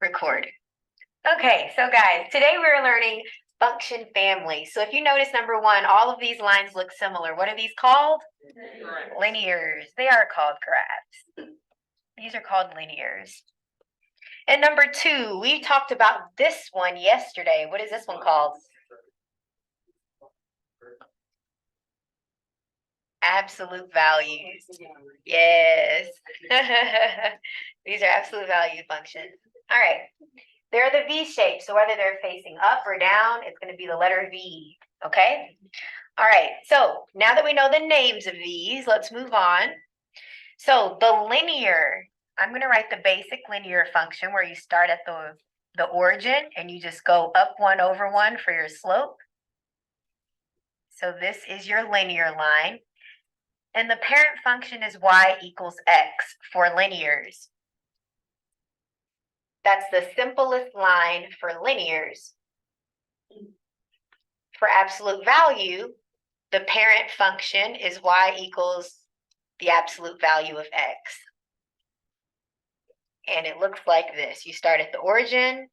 Record. Okay, so guys, today we're learning function family. So if you notice number one, all of these lines look similar. What are these called? Linears. They are called graphs. These are called linears. And number two, we talked about this one yesterday. What is this one called? Absolute values. Yes. These are absolute value functions. All right. They're the V shape. So whether they're facing up or down, it's going to be the letter V. Okay. All right. So now that we know the names of these, let's move on. So the linear, I'm going to write the basic linear function where you start at the origin and you just go up 1 over 1 for your slope. So this is your linear line. And the parent function is y equals x for linears. That's the simplest line for linears. For absolute value, the parent function is y equals the absolute value of x. And it looks like this. You start at the origin,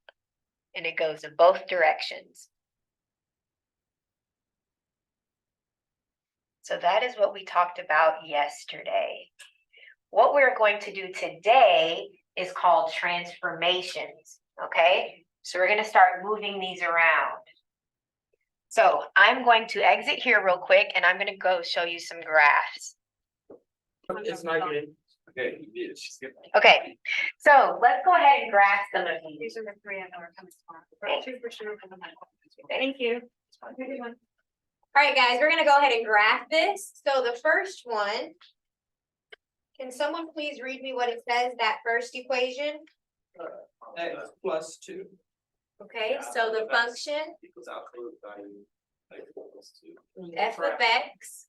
and it goes in both directions. So that is what we talked about yesterday. What we're going to do today is called transformations, okay? So we're going to start moving these around. So I'm going to exit here real quick, and I'm going to go show you some graphs. It's not good. Okay. Okay, so let's go ahead and graph some of these. These are the three I know are coming tomorrow. Two for sure. Thank you. All right, guys, we're gonna go ahead and graph this. So the first one, can someone please read me what it says, that first equation? X plus 2 Okay, so the function equals absolute value. X equals 2. f of x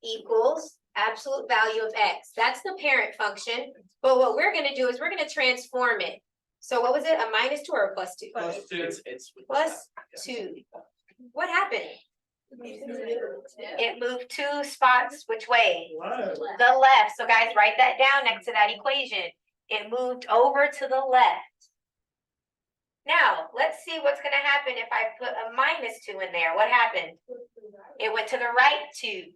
equals absolute value of x. That's the parent function. But what we're gonna do is we're gonna transform it. So what was it, a minus 2 or a plus 2? Plus 2. It's Plus 2. What happened? It moved 2 spots which way? The left. So guys, write that down next to that equation. It moved over to the left. Now, let's see what's going to happen if I put a minus 2 in there. What happened? It went to the right 2.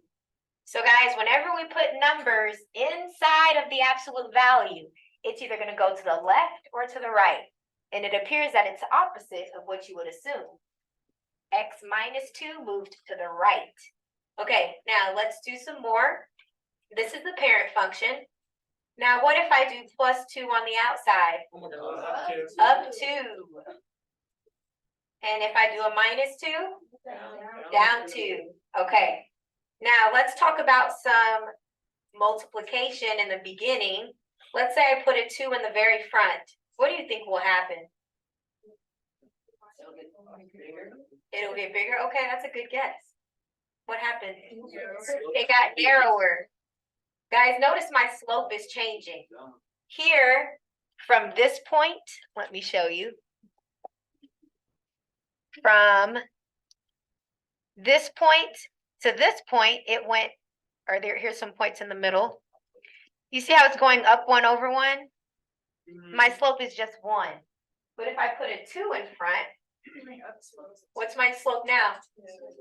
So guys, whenever we put numbers inside of the absolute value, it's either going to go to the left or to the right. And it appears that it's opposite of what you would assume. X minus 2 moved to the right. Okay, now let's do some more. This is the parent function. Now, what if I do plus 2 on the outside? Up 2. And if I do a minus 2? Down 2. Okay. Now, let's talk about some multiplication in the beginning. Let's say I put a 2 in the very front. What do you think will happen? It'll get bigger? Okay, that's a good guess. What happened? It got narrower. Guys, notice my slope is changing. Here, from this point, let me show you. From this point to this point, it went, here's some points in the middle. You see how it's going up 1 over 1? My slope is just 1. But if I put a 2 in front, what's my slope now?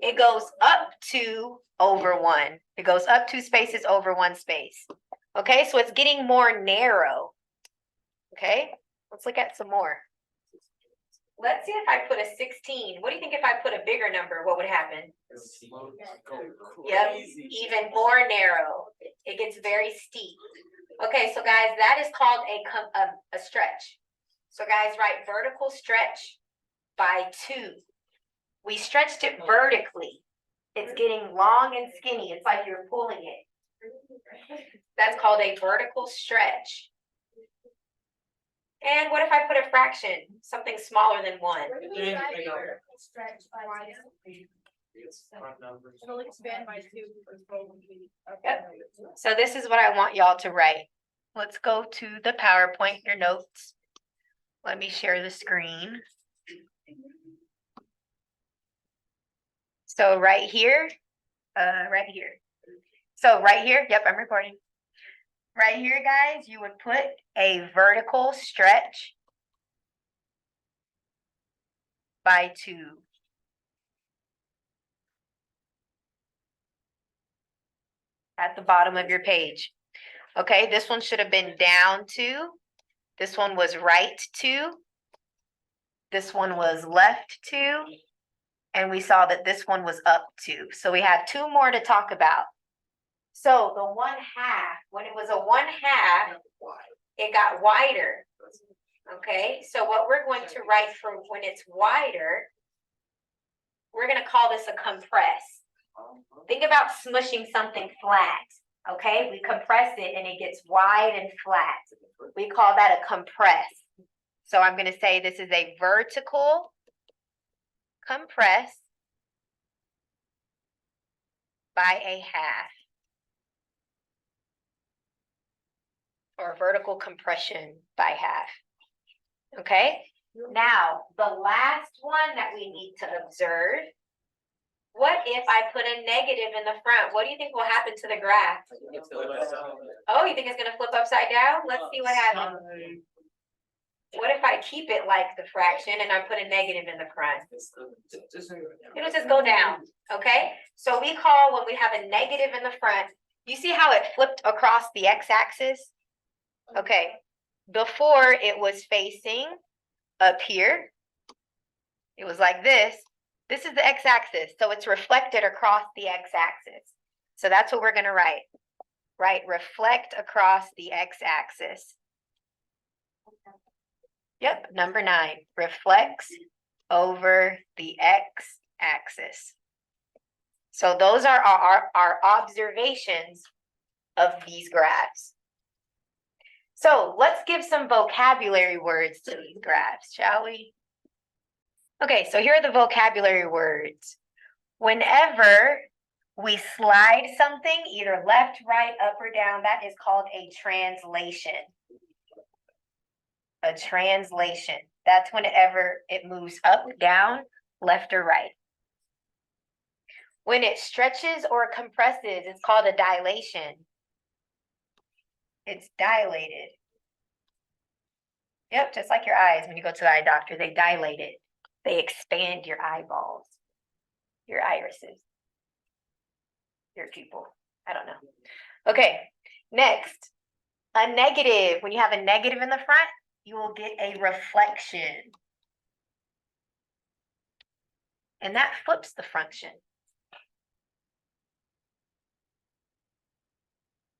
It goes up 2 over 1. It goes up 2 spaces over 1 space. Okay, so it's getting more narrow. Okay, let's look at some more. Let's see if I put a 16. What do you think if I put a bigger number? What would happen? Yep, even more narrow. It gets very steep. Okay, so guys, that is called a stretch. So guys, write vertical stretch by 2. We stretched it vertically. It's getting long and skinny. It's like you're pulling it. That's called a vertical stretch. And what if I put a fraction, something smaller than 1? It'll expand by 2. Yep. So this is what I want y'all to write. Let's go to the PowerPoint, your notes. Let me share the screen. So right here, So right here, yep, I'm recording. Right here, guys, you would put a vertical stretch by 2. At the bottom of your page. Okay, this one should have been down 2. This one was right 2. This one was left 2. And we saw that this one was up 2. So we have 2 more to talk about. So the 1/2, when it was a 1/2, it got wider. Okay, so what we're going to write for when it's wider, we're going to call this a compress. Think about smushing something flat. Okay, we compress it and it gets wide and flat. We call that a compress. So I'm going to say this is a vertical compress by a half. Or vertical compression by half. Okay, now the last one that we need to observe. What if I put a negative in the front? What do you think will happen to the graph? Oh, you think it's going to flip upside down? Let's see what happens. What if I keep it like the fraction and I put a negative in the front? It'll just go down, okay? So we call when we have a negative in the front, you see how it flipped across the x-axis? Okay, before it was facing up here. It was like this. This is the x-axis, so it's reflected across the x-axis. So that's what we're going to write. Right, reflect across the x-axis. Yep, number 9, reflects over the x-axis. So those are our observations of these graphs. So let's give some vocabulary words to these graphs, shall we? Okay, so here are the vocabulary words. Whenever we slide something, either left, right, up, or down, that is called a translation. A translation. That's whenever it moves up, down, left, or right. When it stretches or compresses, it's called a dilation. It's dilated. Yep, just like your eyes. When you go to the eye doctor, they dilate it. They expand your eyeballs, your irises, your pupil. I don't know. Okay, next, a negative. When you have a negative in the front, you will get a reflection. And that flips the function.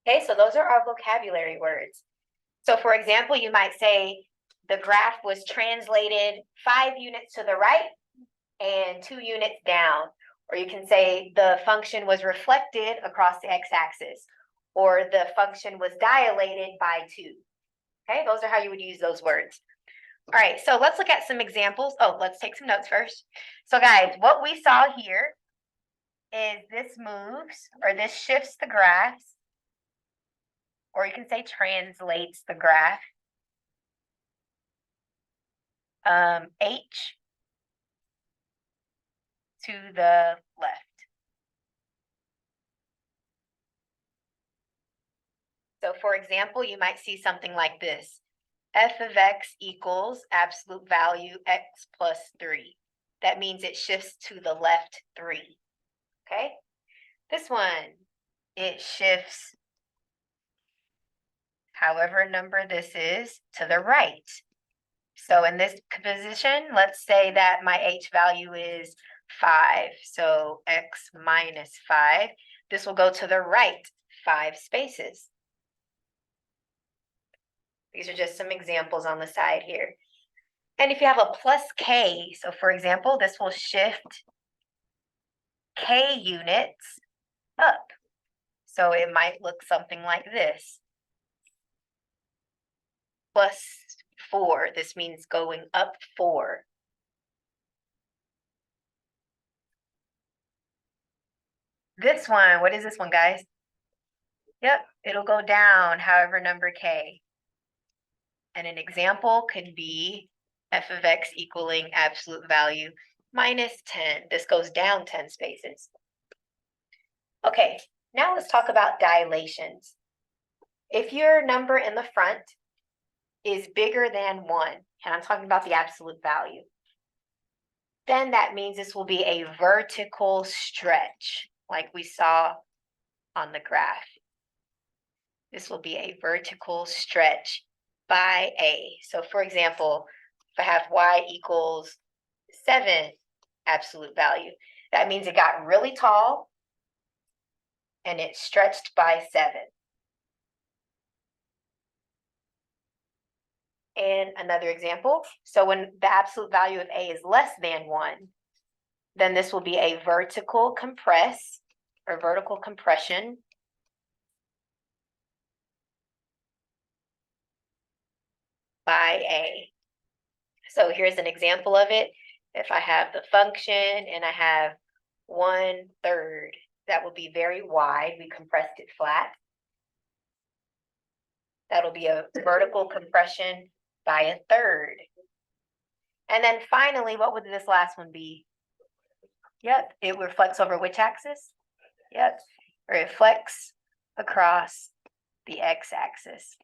Okay, so those are our vocabulary words. So for example, you might say the graph was translated 5 units to the right and 2 units down. Or you can say the function was reflected across the x-axis, or the function was dilated by 2. Okay, those are how you would use those words. All right, so let's look at some examples. Oh, let's take some notes first. So guys, what we saw here is this moves, or this shifts the graphs, or you can say translates the graph. H to the left. So for example, you might see something like this. F of x equals absolute value x plus 3. That means it shifts to the left 3. Okay? This one, it shifts however number this is to the right. So in this position, let's say that my h value is 5. So x minus 5. This will go to the right 5 spaces. These are just some examples on the side here. And if you have a plus k, so for example, this will shift k units up. So it might look something like this. Plus 4, this means going up 4. This one, what is this one, guys? Yep, it'll go down however number k. And an example could be f of x equaling absolute value minus 10. This goes down 10 spaces. Okay, now let's talk about dilations. If your number in the front is bigger than 1, and I'm talking about the absolute value, then that means this will be a vertical stretch, like we saw on the graph. This will be a vertical stretch by A. So for example, if I have y equals 7 absolute value, that means it got really tall and it stretched by 7. And another example, so when the absolute value of A is less than 1, then this will be a vertical compress or vertical compression by A. So here's an example of it. If I have the function and I have 1/3, that will be very wide. We compressed it flat. That'll be a vertical compression by 1/3. And then finally, what would this last one be? Yep, it reflects over which axis? Yep, it reflects across the x-axis.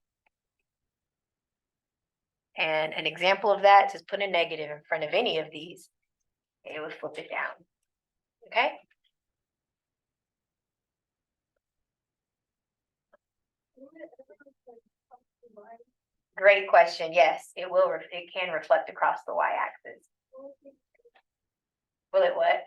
And an example of that, just put a negative in front of any of these, it would flip it down. Okay? Great question. Yes, it will. It can reflect across the y-axis. Will it what?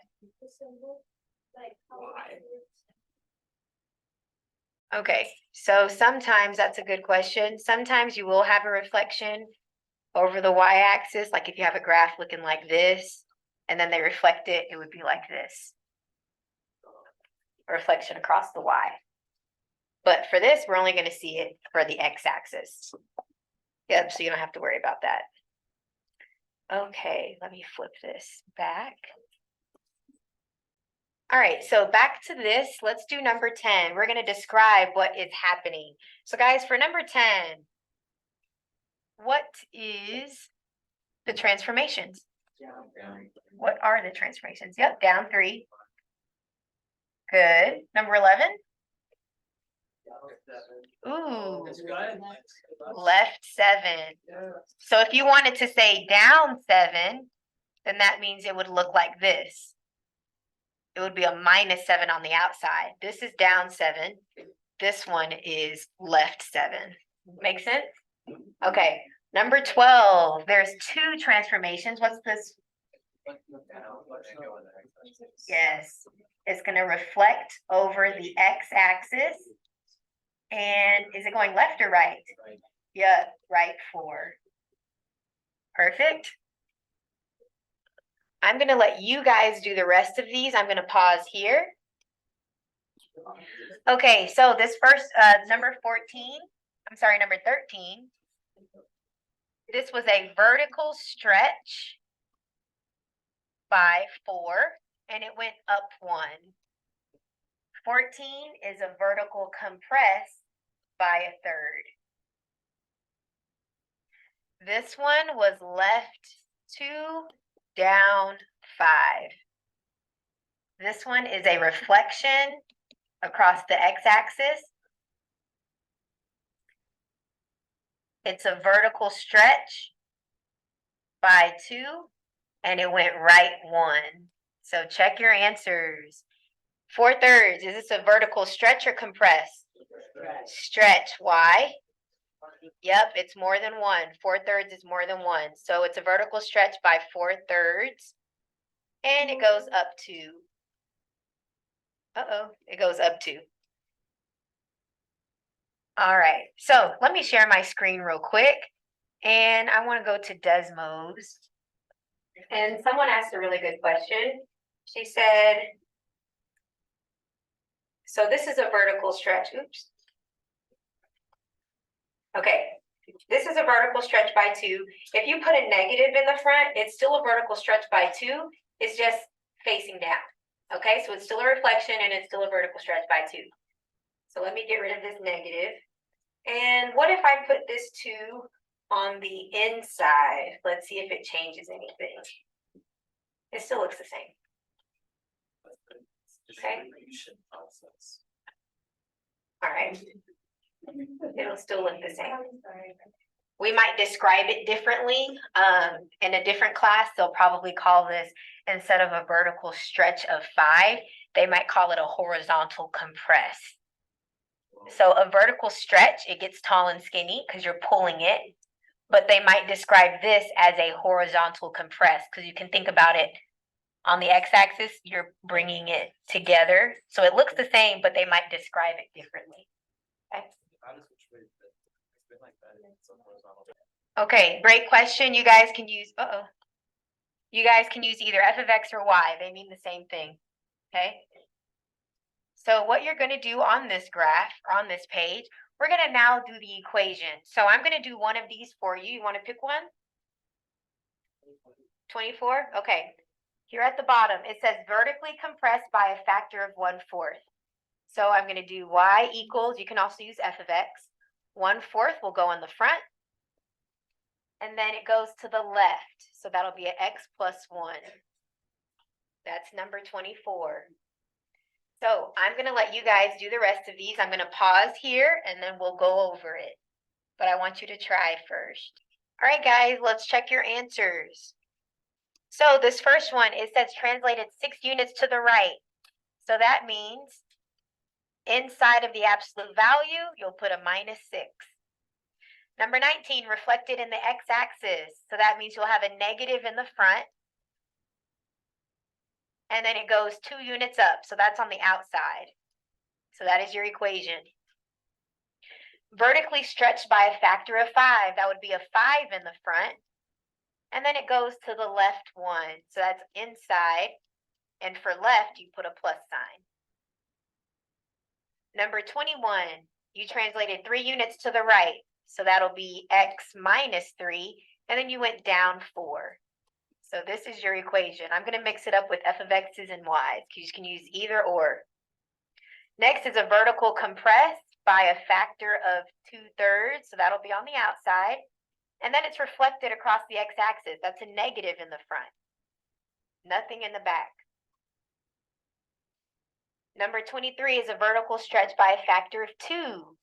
Okay, so sometimes that's a good question. Sometimes you will have a reflection over the y-axis, like if you have a graph looking like this, and then they reflect it, it would be like this. A reflection across the y. But for this, we're only going to see it for the x-axis. Yep, so you don't have to worry about that. Okay, let me flip this back. All right, so back to this, let's do number 10. We're going to describe what is happening. So guys, for number 10, what is the transformations? What are the transformations? Yep, down 3. Good. Number 11? Ooh, left 7. So if you wanted to say down 7, then that means it would look like this. It would be a -7 on the outside. This is down 7. This one is left 7. Make sense? Okay. Number 12, there's 2 transformations. What's this? Yes, it's going to reflect over the x-axis. And is it going left or right? Yeah, right 4. Perfect. I'm going to let you guys do the rest of these. I'm going to pause here. Okay, so this first, number 13. This was a vertical stretch by 4, and it went up 1. 14 is a vertical compress by 1/3. This one was left 2, down 5. This one is a reflection across the x-axis. It's a vertical stretch by 2, and it went right 1. So check your answers. 4/3, is this a vertical stretch or compress? Stretch. Why? Yep, it's more than 1. 4/3 is more than 1. So it's a vertical stretch by 4/3. And it goes up to, it goes up to. All right, so let me share my screen real quick. And I want to go to Desmos. And someone asked a really good question. She said, so this is a vertical stretch. Oops. Okay, this is a vertical stretch by 2. If you put a negative in the front, it's still a vertical stretch by 2. It's just facing down. Okay, so it's still a reflection and it's still a vertical stretch by 2. So let me get rid of this negative. And what if I put this 2 on the inside? Let's see if it changes anything. It still looks the same. Okay. All right. It'll still look the same. We might describe it differently. In a different class, they'll probably call this, instead of a vertical stretch of 5, they might call it a horizontal compress. So a vertical stretch, it gets tall and skinny because you're pulling it, but they might describe this as a horizontal compress because you can think about it on the x-axis, you're bringing it together. So it looks the same, but they might describe it differently. Okay. How does which way, but it's been like that in some horizontal. Okay, great question. You guys can use, you guys can use either f of x or y. They mean the same thing. Okay. So what you're going to do on this graph, or on this page, we're going to now do the equation. So I'm going to do one of these for you. You want to pick one? 24? Okay. Here at the bottom, it says vertically compressed by a factor of 1/4. So I'm going to do y equals, you can also use f of x. 1/4 will go in the front. And then it goes to the left. So that'll be an x plus 1. That's number 24. So I'm going to let you guys do the rest of these. I'm going to pause here and then we'll go over it. But I want you to try first. All right, guys, let's check your answers. So this first one, it says translated 6 units to the right. So that means inside of the absolute value, you'll put a -6. Number 19, reflected in the x-axis. So that means you'll have a negative in the front. And then it goes 2 units up. So that's on the outside. So that is your equation. Vertically stretched by a factor of 5. That would be a 5 in the front. And then it goes to the left 1. So that's inside. And for left, you put a plus sign. Number 21, you translated 3 units to the right. So that'll be x minus 3. And then you went down 4. So this is your equation. I'm going to mix it up with f of x's and y's. You can use either or. Next is a vertical compress by a factor of 2/3. So that'll be on the outside. And then it's reflected across the x-axis. That's a negative in the front. Nothing in the back. Number 23 is a vertical stretch by a factor of 2.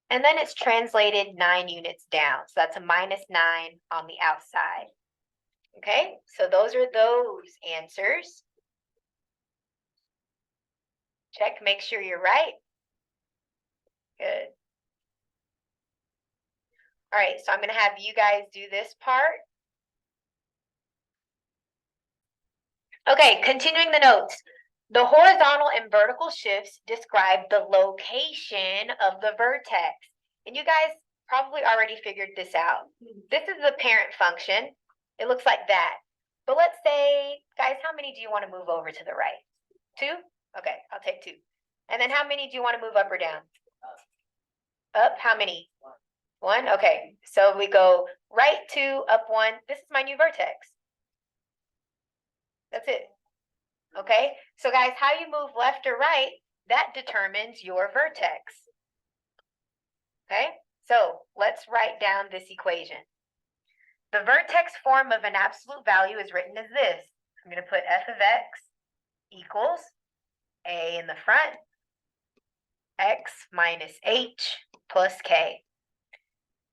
And then it's translated 9 units down. So that's a -9 on the outside. Okay, so those are those answers. Check, make sure you're right. Good. All right, so I'm going to have you guys do this part. Okay, continuing the notes. The horizontal and vertical shifts describe the location of the vertex. And you guys probably already figured this out. This is the parent function. It looks like that. But let's say, guys, how many do you want to move over to the right? 2? Okay, I'll take 2. And then how many do you want to move up or down? Up, how many? 1? Okay, so we go right 2, up 1. This is my new vertex. That's it. Okay, so guys, how you move left or right, that determines your vertex. Okay, so let's write down this equation. The vertex form of an absolute value is written as this. I'm going to put f of x equals a in the front, x minus h plus k.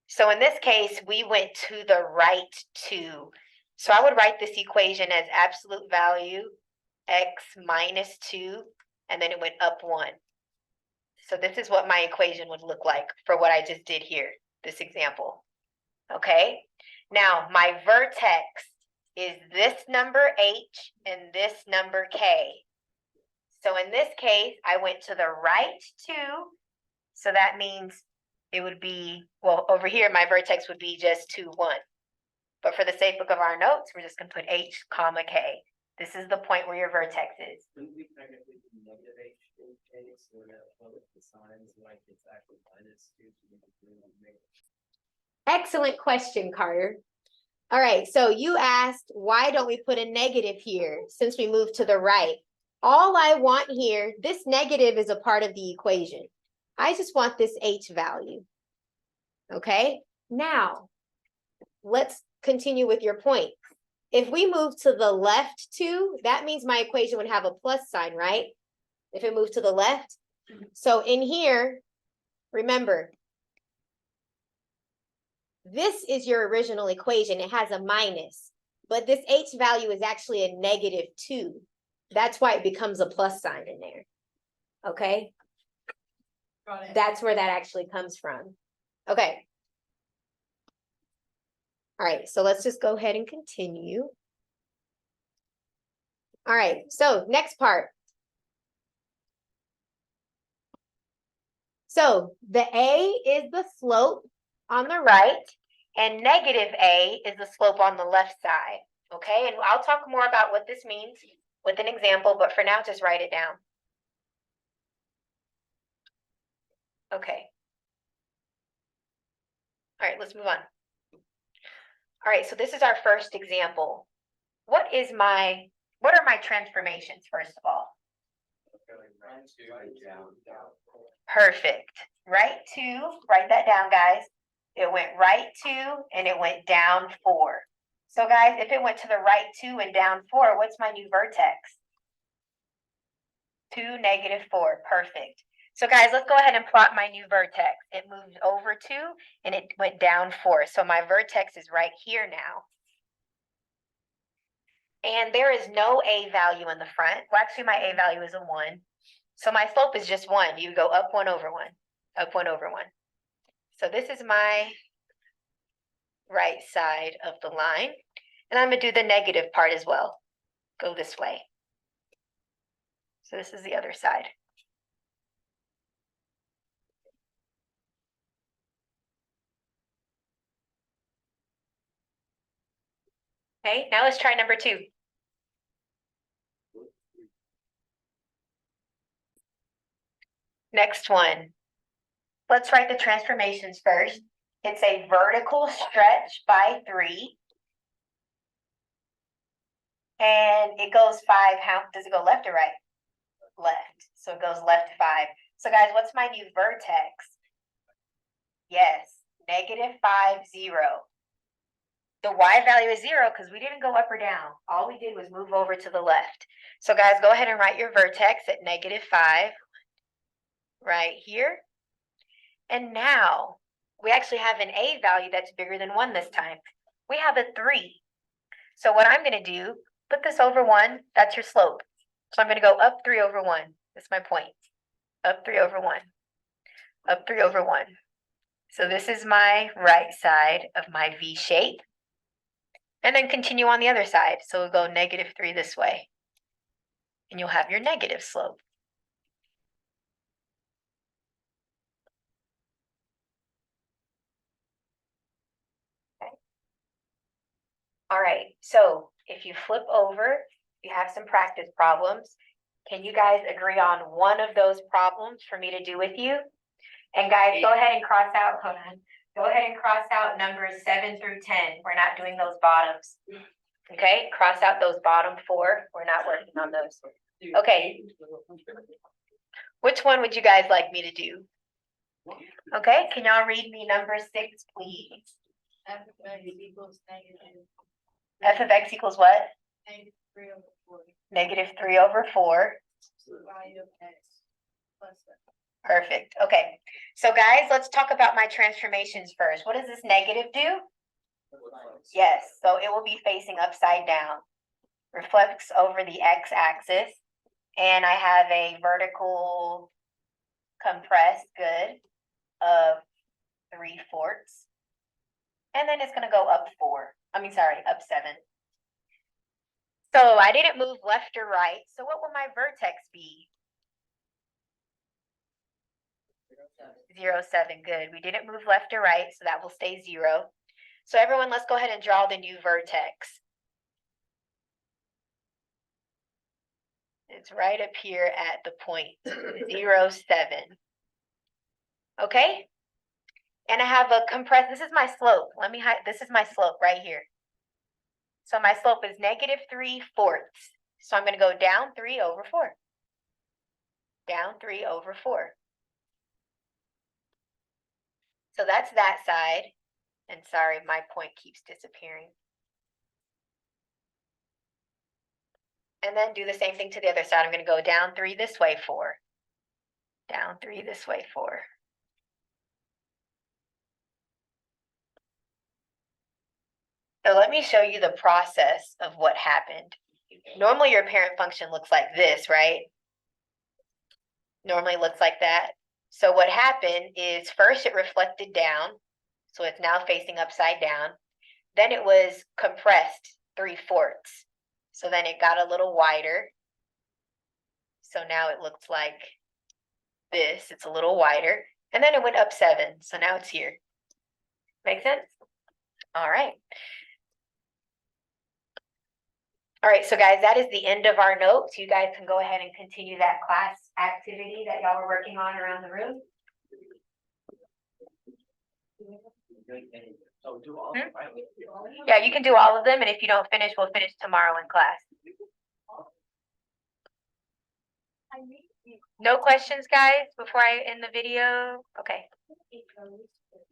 So in this case, we went to the right 2. So I would write this equation as absolute value x minus 2, and then it went up 1. So this is what my equation would look like for what I just did here, this example. Okay, now my vertex is this number h and this number k. So in this case, I went to the right 2. So that means it would be, well, over here, my vertex would be just 2, 1. But for the sake of our notes, we're just going to put h, comma, k. This is the point where your vertex is. Wouldn't we technically do negative h in k, so that flip the signs like it's actually -2, so we can do negative. Excellent question, Carter. All right, so you asked, why don't we put a negative here since we moved to the right? All I want here, this negative is a part of the equation. I just want this h value. Okay, now let's continue with your point. If we move to the left 2, that means my equation would have a plus sign, right? If it moved to the left. So in here, remember, this is your original equation. It has a minus, but this h value is actually a -2. That's why it becomes a plus sign in there. Okay? Got it. That's where that actually comes from. Okay. All right, so let's just go ahead and continue. All right, so next part. So the a is the slope on the right, and -a is the slope on the left side. Okay, and I'll talk more about what this means with an example, but for now, just write it down. Okay. All right, let's move on. All right, so this is our first example. What are my transformations, first of all? Going right to and down. Perfect. Right 2, write that down, guys. It went right 2 and it went down 4. So guys, if it went to the right 2 and down 4, what's my new vertex? 2, -4, perfect. So guys, let's go ahead and plot my new vertex. It moved over 2 and it went down 4. So my vertex is right here now. And there is no a value in the front. Well, actually my a value is a 1. So my slope is just 1. You go up 1 over 1, up 1 over 1. So this is my right side of the line. And I'm going to do the negative part as well. Go this way. So this is the other side. Okay, now let's try number 2. Next one. Let's write the transformations first. It's a vertical stretch by 3. And it goes 5. How does it go, left or right? Left. So it goes left 5. So guys, what's my new vertex? Yes, -5, 0. The y value is 0 because we didn't go up or down. All we did was move over to the left. So guys, go ahead and write your vertex at -5 right here. And now we actually have an a value that's bigger than 1 this time. We have a 3. So what I'm going to do, put this over 1, that's your slope. So I'm going to go up 3 over 1. That's my point. Up 3 over 1. Up 3 over 1. So this is my right side of my V shape. And then continue on the other side. So we'll go -3 this way. And you'll have your negative slope. Okay. All right, so if you flip over, you have some practice problems. Can you guys agree on one of those problems for me to do with you? And guys, go ahead and cross out, hold on. Go ahead and cross out numbers 7 through 10. We're not doing those bottoms. Okay, cross out those bottom 4. We're not working on those. Okay. Which one would you guys like me to do? Okay, can y'all read me number 6, please? F of x equals negative F of x equals what? -3 over 4. -3 over 4. Y of x plus that. Perfect. Okay. So guys, let's talk about my transformations first. What does this negative do? Yes. So it will be facing upside down. Reflects over the x-axis. And I have a vertical compressed, good, of 3/4. And then it's going to go up 4. Up 7. So I didn't move left or right. So what will my vertex be? 0, 7, good. We didn't move left or right, so that will stay 0. So everyone, let's go ahead and draw the new vertex. It's right up here at the point 0, 7. Okay? And I have a compressed, this is my slope. This is my slope right here. So my slope is -3/4. So I'm going to go down 3 over 4. Down 3 over 4. So that's that side. And sorry, my point keeps disappearing. And then do the same thing to the other side. I'm going to go down 3 this way, 4. Down 3 this way, 4. So let me show you the process of what happened. Normally your parent function looks like this, right? Normally looks like that. So what happened is first it reflected down. So it's now facing upside down. Then it was compressed 3/4. So then it got a little wider. So now it looks like this. It's a little wider. And then it went up 7. So now it's here. Make sense? All right. All right, so guys, that is the end of our notes. You guys can go ahead and continue that class activity that y'all were working on around the room. So do all, right? Yeah, you can do all of them, and if you don't finish, we'll finish tomorrow in class. No questions, guys, before I end the video? Okay.